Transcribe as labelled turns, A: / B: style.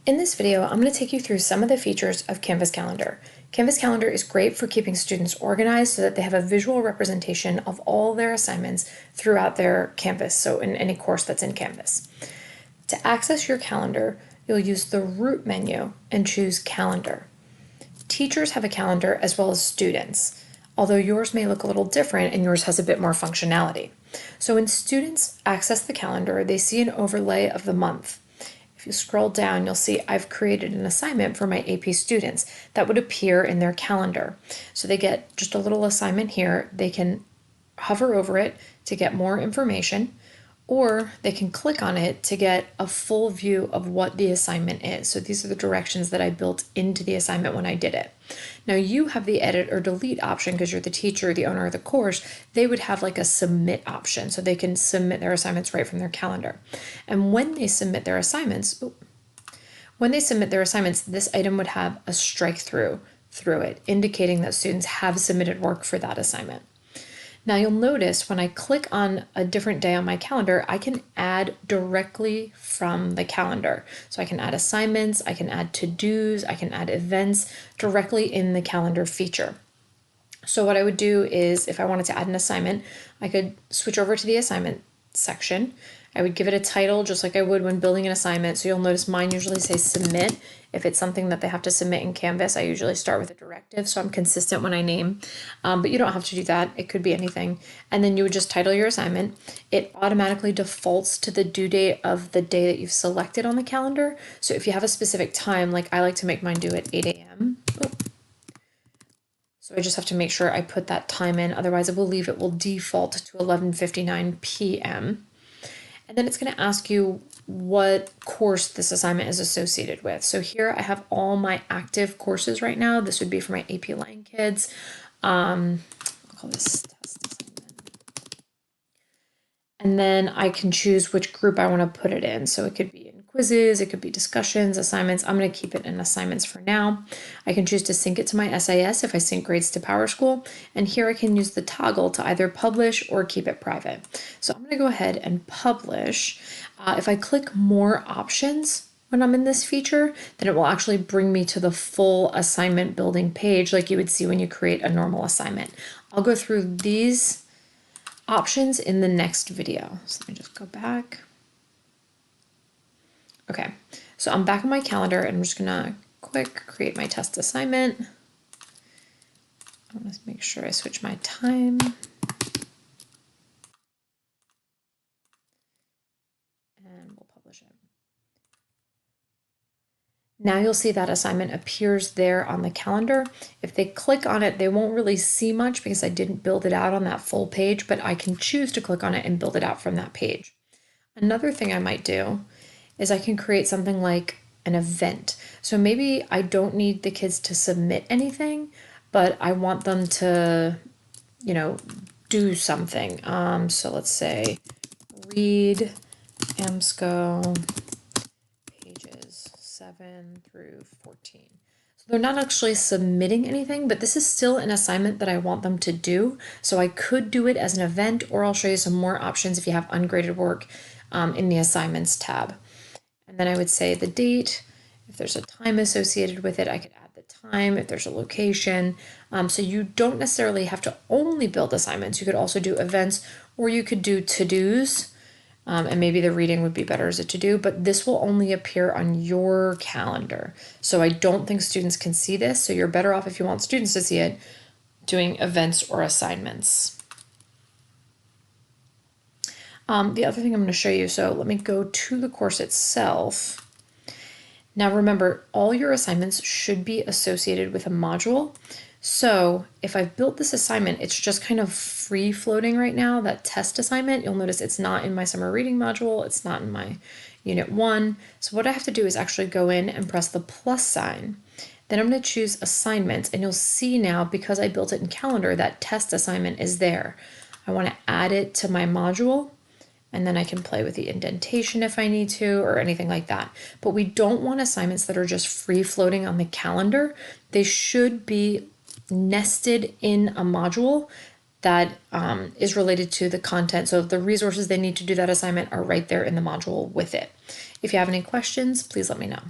A: In this video, I'm going to take you through some of the features of Canvas Calendar. Canvas Calendar is great for keeping students organized so that they have a visual representation of all their assignments throughout their Canvas, so in any course that's in Canvas. To access your calendar, you'll use the Root menu and choose Calendar. Teachers have a calendar as well as students, although yours may look a little different and yours has a bit more functionality. So when students access the calendar, they see an overlay of the month. If you scroll down, you'll see I've created an assignment for my AP students that would appear in their calendar. So they get just a little assignment here. They can hover over it to get more information, or they can click on it to get a full view of what the assignment is. So these are the directions that I built into the assignment when I did it. Now you have the edit or delete option because you're the teacher, the owner of the course. They would have like a submit option, so they can submit their assignments right from their calendar. And when they submit their assignments, this item would have a strike through it, indicating that students have submitted work for that assignment. Now you'll notice when I click on a different day on my calendar, I can add directly from the calendar. So I can add assignments, I can add to-dos, I can add events directly in the calendar feature. So what I would do is if I wanted to add an assignment, I could switch over to the assignment section. I would give it a title just like I would when building an assignment. So you'll notice mine usually says submit. If it's something that they have to submit in Canvas, I usually start with a directive, so I'm consistent when I name, but you don't have to do that. It could be anything. And then you would just title your assignment. It automatically defaults to the due date of the day that you've selected on the calendar. So if you have a specific time, like I like to make mine due at 8 a.m. So I just have to make sure I put that time in. Otherwise, I believe it will default to 11:59 p.m. And then it's going to ask you what course this assignment is associated with. So here I have all my active courses right now. This would be for my AP Lang kids. I'll call this test assignment. And then I can choose which group I want to put it in. So it could be in quizzes, it could be discussions, assignments. I'm going to keep it in assignments for now. I can choose to sync it to my SIS if I sync grades to PowerSchool. And here I can use the toggle to either publish or keep it private. So I'm going to go ahead and publish. If I click more options when I'm in this feature, then it will actually bring me to the full assignment building page like you would see when you create a normal assignment. I'll go through these options in the next video. So let me just go back. Okay, so I'm back on my calendar and I'm just gonna create my test assignment. I want to make sure I switch my time. And we'll publish it. Now you'll see that assignment appears there on the calendar. If they click on it, they won't really see much because I didn't build it out on that full page, but I can choose to click on it and build it out from that page. Another thing I might do is I can create something like an event. So maybe I don't need the kids to submit anything, but I want them to, do something. So let's say read AMSCO pages 7 through 14. So they're not actually submitting anything, but this is still an assignment that I want them to do. So I could do it as an event, or I'll show you some more options if you have ungraded work in the assignments tab. And then I would say the date. If there's a time associated with it, I could add the time. If there's a location. So you don't necessarily have to only build assignments. You could also do events, or you could do to-dos. And maybe the reading would be better as a to-do, but this will only appear on your calendar. So I don't think students can see this. So you're better off, if you want students to see it, doing events or assignments. The other thing I'm going to show you, so let me go to the course itself. Now remember, all your assignments should be associated with a module. So if I've built this assignment, it's just kind of free floating right now, that test assignment. You'll notice it's not in my summer reading module. It's not in my unit 1. So what I have to do is actually go in and press the plus sign. Then I'm going to choose assignments, and you'll see now, because I built it in calendar, that test assignment is there. I want to add it to my module. And then I can play with the indentation if I need to, or anything like that. But we don't want assignments that are just free floating on the calendar. They should be nested in a module that is related to the content. So the resources they need to do that assignment are right there in the module with it. If you have any questions, please let me know.